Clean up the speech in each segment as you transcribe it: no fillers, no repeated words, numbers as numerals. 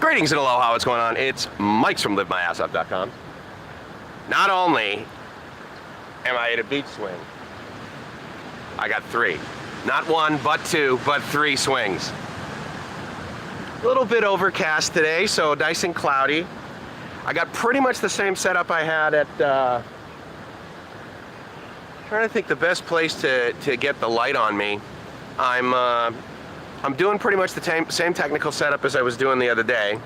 Greetings and aloha, what's going on? It's Mike's from LiveMyAssOff.com. Not only am I at a beach swing, I got three. Not one, but two, but three swings. A little bit overcast today, so nice and cloudy. I got pretty much the same setup I had at, trying to think the best place to get the light on me. I'm doing pretty much the same technical setup as I was doing the other day.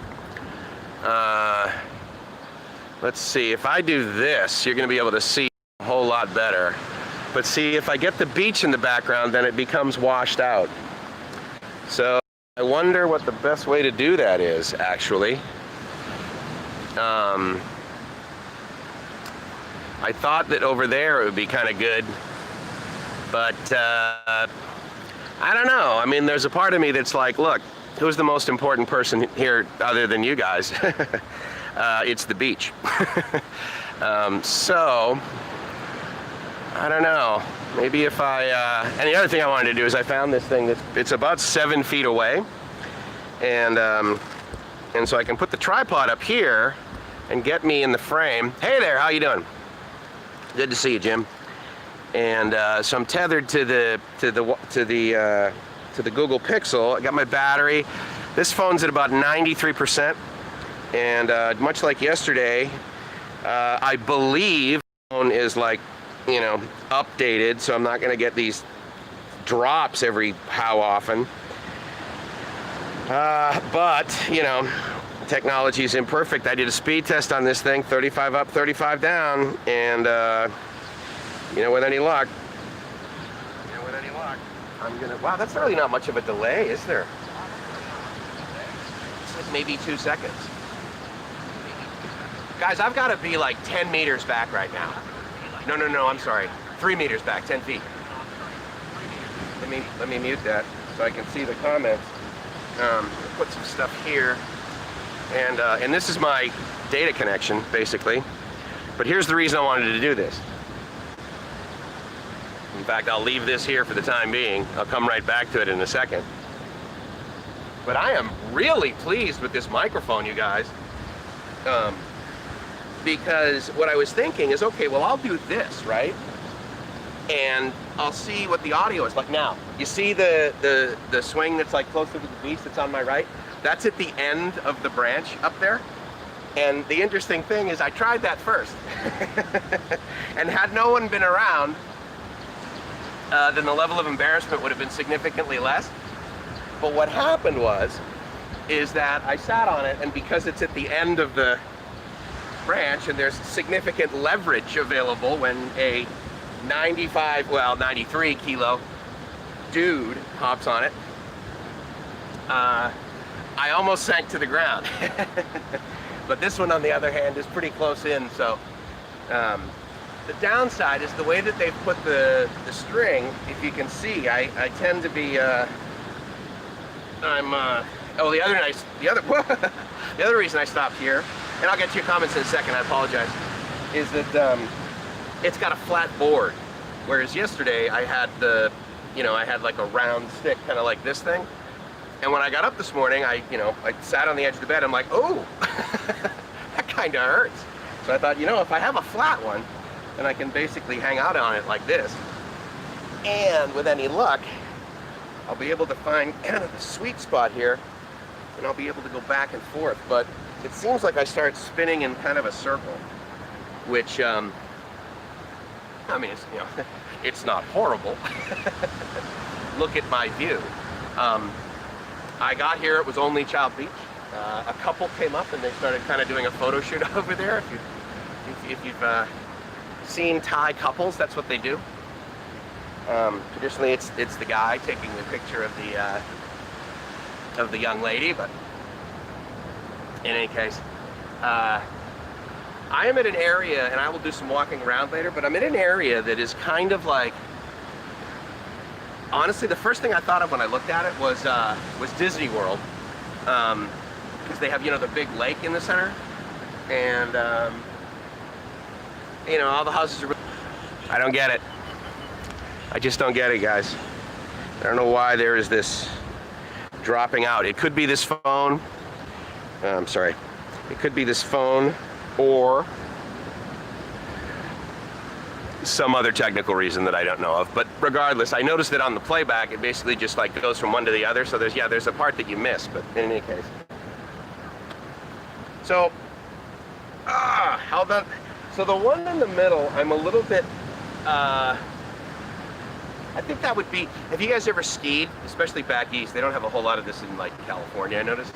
Let's see, if I do this, you're gonna be able to see a whole lot better. But see, if I get the beach in the background, then it becomes washed out. So I wonder what the best way to do that is, actually. I thought that over there it would be kind of good, but I don't know. I mean, there's a part of me that's like, look, who's the most important person here other than you guys? It's the beach. So, I don't know. Maybe if I, and the other thing I wanted to do is I found this thing it's about 7 feet away. And so I can put the tripod up here and get me in the frame. Hey there, how you doing? Good to see you, Jim. And so I'm tethered to the Google Pixel. I got my battery. This phone's at about 93%, and much like yesterday, I believe the phone is like, you know, updated, so I'm not going to get these drops every how often. But you know, technology is imperfect. I did a speed test on this thing, 35 up, 35 down, and you know, with any luck, I'm gonna, wow, that's really not much of a delay, is there? It's like maybe 2 seconds. Guys, I've got to be like 10 meters back right now. No, I'm sorry. 3 meters back, 10 feet. Let me mute that so I can see the comments. Put some stuff here. And this is my data connection, basically. But here's the reason I wanted to do this. In fact, I'll leave this here for the time being. I'll come right back to it in a second. But I am really pleased with this microphone, you guys. Because what I was thinking is, okay, well, I'll do this, right? And I'll see what the audio is like now. You see the swing that's like closer to the beach that's on my right? That's at the end of the branch up there. And the interesting thing is I tried that first. And had no one been around, then the level of embarrassment would have been significantly less. But what happened is that I sat on it, and because it's at the end of the branch and there's significant leverage available when a 93 kilo dude hops on it, I almost sank to the ground. But this one, on the other hand, is pretty close in, so the downside is the way that they've put the string. If you can see, I tend to be, the other reason I stopped here, and I'll get to your comments in a second, I apologize, is that it's got a flat board, whereas yesterday I had I had like a round stick, kind of like this thing. And when I got up this morning, I sat on the edge of the bed, I'm like, oh, that kind of hurts. So I thought, if I have a flat one, then I can basically hang out on it like this. And with any luck, I'll be able to find kind of the sweet spot here, and I'll be able to go back and forth. But it seems like I start spinning in kind of a circle, which, I mean, it's, it's not horrible. Look at my view. I got here, it was only Child Beach. A couple came up and they started kind of doing a photo shoot over there. If you've seen Thai couples, that's what they do. Traditionally, it's the guy taking the picture of the young lady, but in any case, I am at an area, and I will do some walking around later, but I'm in an area that is kind of like, honestly, the first thing I thought of when I looked at it was Disney World, because they have, the big lake in the center, and all the houses are. I don't get it. I just don't get it, guys. I don't know why there is this dropping out. It could be this phone. I'm sorry. It could be this phone or some other technical reason that I don't know of. But regardless, I noticed that on the playback, it basically just like goes from one to the other. So there's a part that you miss, but in any case. So, how about, so the one in the middle, I'm a little bit, I think that would be, have you guys ever skied, especially back east? They don't have a whole lot of this in like California, I noticed.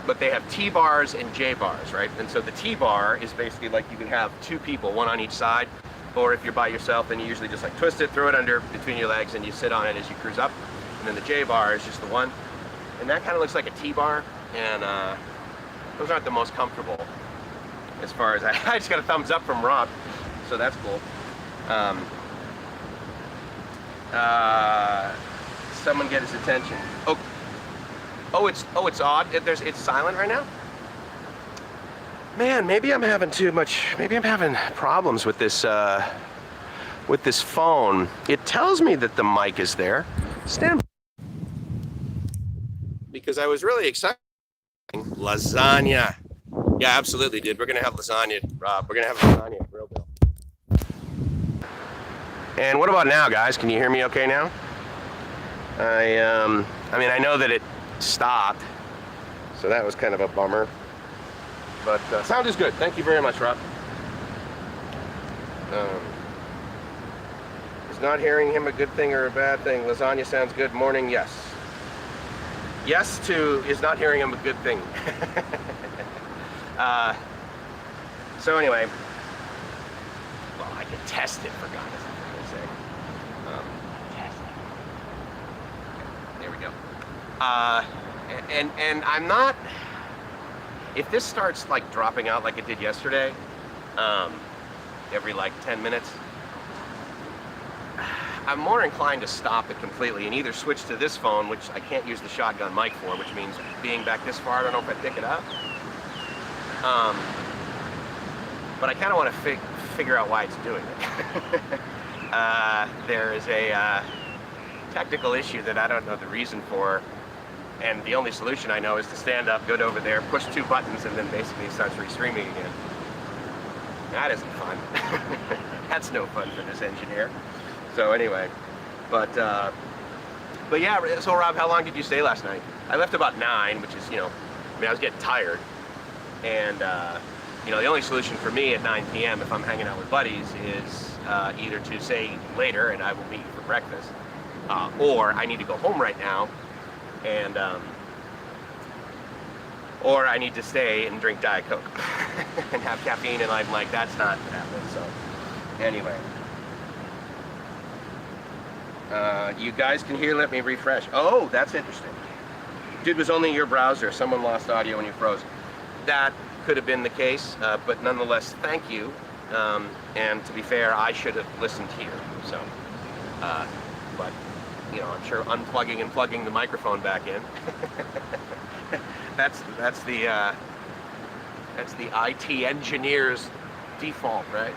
But they have T-bars and J-bars, right? And so the T-bar is basically like you can have two people, one on each side, or if you're by yourself, then you usually just like twist it, throw it under between your legs, and you sit on it as you cruise up. And then the J-bar is just the one. And that kind of looks like a T-bar, and those aren't the most comfortable as far as, I just got a thumbs up from Rob, so that's cool. Someone get his attention. Oh, it's odd. It's silent right now. Man, maybe I'm having too much. Maybe I'm having problems with this phone. It tells me that the mic is there. Stand by. Because I was really excited. Lasagna. Yeah, absolutely, dude. We're gonna have lasagna, Rob. We're gonna have lasagna, real deal. And what about now, guys? Can you hear me okay now? I mean, I know that it stopped, so that was kind of a bummer. But sound is good. Thank you very much, Rob. Is not hearing him a good thing or a bad thing? Lasagna sounds good. Morning, yes. Yes to is not hearing him a good thing. So anyway, well, I can test it for God's sake. Test it. There we go. And I'm not. If this starts like dropping out like it did yesterday, every like 10 minutes, I'm more inclined to stop it completely and either switch to this phone, which I can't use the shotgun mic for, which means being back this far, I don't know if I pick it up. But I kind of want to figure out why it's doing it. There is a technical issue that I don't know the reason for. And the only solution I know is to stand up, go over there, push two buttons, and then basically it starts restreaming again. That isn't fun. That's no fun for this engineer. So anyway, but yeah, so Rob, how long did you stay last night? I left about 9, which is, you know, I mean, I was getting tired. And, you know, the only solution for me at 9 p.m. if I'm hanging out with buddies is either to say later and I will meet you for breakfast, or I need to go home right now. And or I need to stay and drink Diet Coke and have caffeine, and I'm like, that's not happening. So anyway, you guys can hear. Let me refresh. Oh, that's interesting. Dude, was only your browser. Someone lost audio when you froze. That could have been the case, but nonetheless, thank you. And to be fair, I should have listened here. So, but. You know, I'm sure unplugging and plugging the microphone back in. that's the IT engineer's default, right?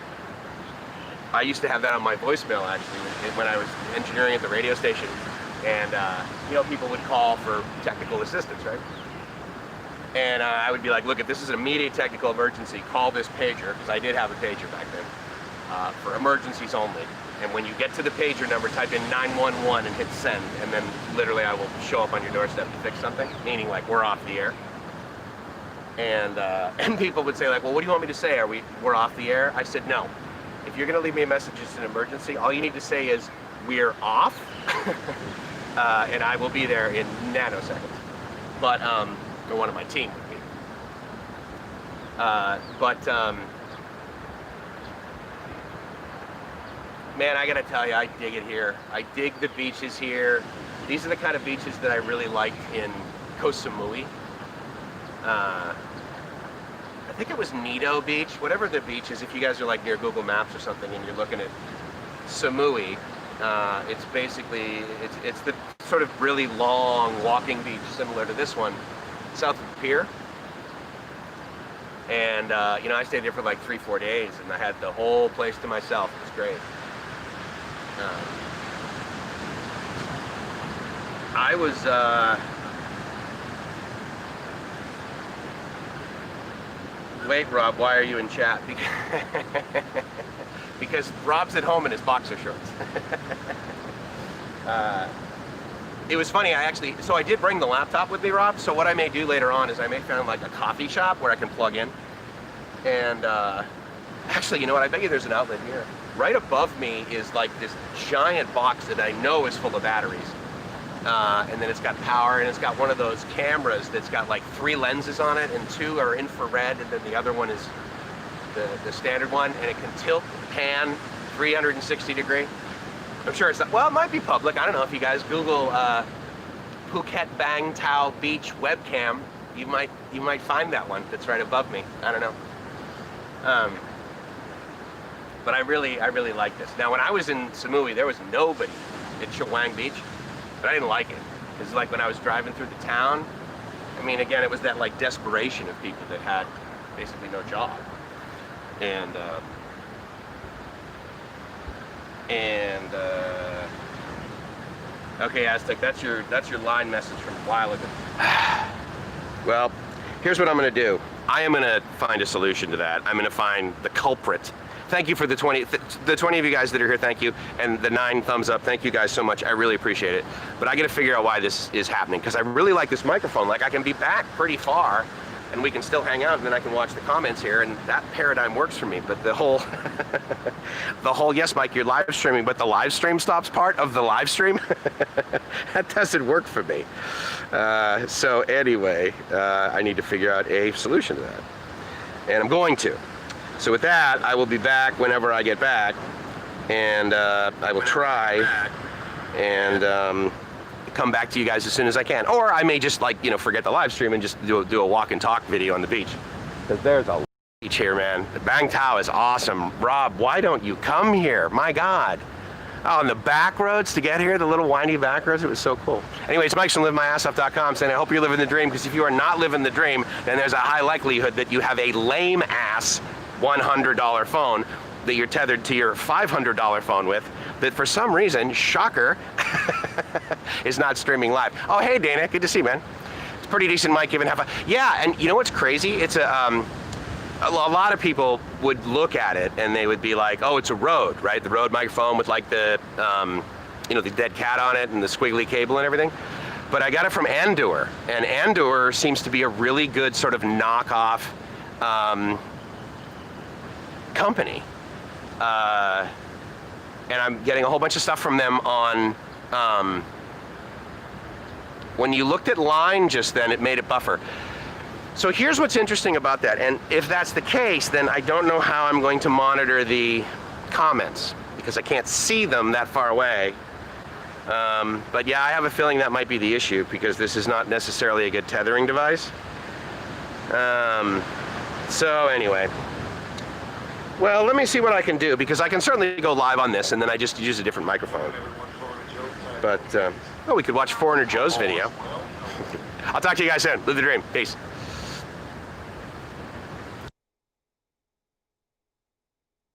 I used to have that on my voicemail actually when I was engineering at the radio station, and you know, people would call for technical assistance, right? And I would be like, look, if this is an immediate technical emergency, call this pager, because I did have a pager back then, for emergencies only. And when you get to the pager number, type in 911 and hit send, and then literally I will show up on your doorstep to fix something, meaning like we're off the air. And people would say like, well, what do you want me to say? We're off the air? I said, no. If you're gonna leave me a message, it's an emergency, all you need to say is, we're off, and I will be there in nanoseconds. But, or one of my team would be. Man, I gotta tell you, I dig it here. I dig the beaches here. These are the kind of beaches that I really liked in Koh Samui. I think it was Nido Beach, whatever the beach is. If you guys are like near Google Maps or something and you're looking at Samui, it's basically, it's the sort of really long walking beach similar to this one, south of the pier. And, you know, I stayed there for like 3-4 days and I had the whole place to myself. It was great. I was, Wait, Rob, why are you in chat? Because Rob's at home in his boxer shorts. It was funny, so I did bring the laptop with me, Rob, so what I may do later on is I may find like a coffee shop where I can plug in. And actually, you know what, I bet you there's an outlet here. Right above me is like this giant box that I know is full of batteries. And then it's got power, and it's got one of those cameras that's got like 3 lenses on it, and 2 are infrared, and then the other one is the standard one, and it can tilt, pan, 360 degree. I'm sure it's not, well, it might be public. I don't know if you guys Google Phuket Bang Tao Beach webcam, you might find that one that's right above me. I don't know. But I really like this. Now, when I was in Samui, there was nobody at Chawang Beach, but I didn't like it. It's like when I was driving through the town. I mean, again, it was that like desperation of people that had basically no job. And okay, Aztec, that's your line message from a while ago. Well, here's what I'm gonna do. I am gonna find a solution to that. I'm gonna find the culprit. Thank you for the 20 of you guys that are here, thank you. And the 9 thumbs up, thank you guys so much. I really appreciate it. But I gotta figure out why this is happening, because I really like this microphone. Like, I can be back pretty far and we can still hang out, and then I can watch the comments here, and that paradigm works for me. But the whole, yes, Mike, you're live streaming, but the live stream stops part of the live stream, that doesn't work for me. So anyway, I need to figure out a solution to that, and I'm going to. So with that, I will be back whenever I get back, and I will try and come back to you guys as soon as I can. Or I may just, like, you know, forget the live stream and just do a walk and talk video on the beach. Because there's a beach here, man. Bang Tao is awesome. Rob, why don't you come here? My God. Oh, and the back roads to get here, the little windy back roads, it was so cool. Anyway, it's Mike from LiveMyAssOff.com saying I hope you're living the dream, because if you are not living the dream, then there's a high likelihood that you have a lame ass $100 phone that you're tethered to your $500 phone with, that for some reason, shocker, is not streaming live. Oh, hey Dana, good to see you, man. It's pretty decent mic, even have a, yeah, and you know what's crazy? It's a lot of people would look at it and they would be like, oh, it's a Rode, right? The Rode microphone with like the, you know, the dead cat on it and the squiggly cable and everything. But I got it from Andur, and Andur seems to be a really good sort of knockoff company. And I'm getting a whole bunch of stuff from them on, when you looked at line just then, it made it buffer. So here's what's interesting about that, and if that's the case, then I don't know how I'm going to monitor the comments, because I can't see them that far away. But yeah, I have a feeling that might be the issue, because this is not necessarily a good tethering device. So anyway. Well, let me see what I can do, because I can certainly go live on this, and then I just use a different microphone. But, oh, we could watch Foreigner Joe's video. I'll talk to you guys soon. Live the dream. Peace.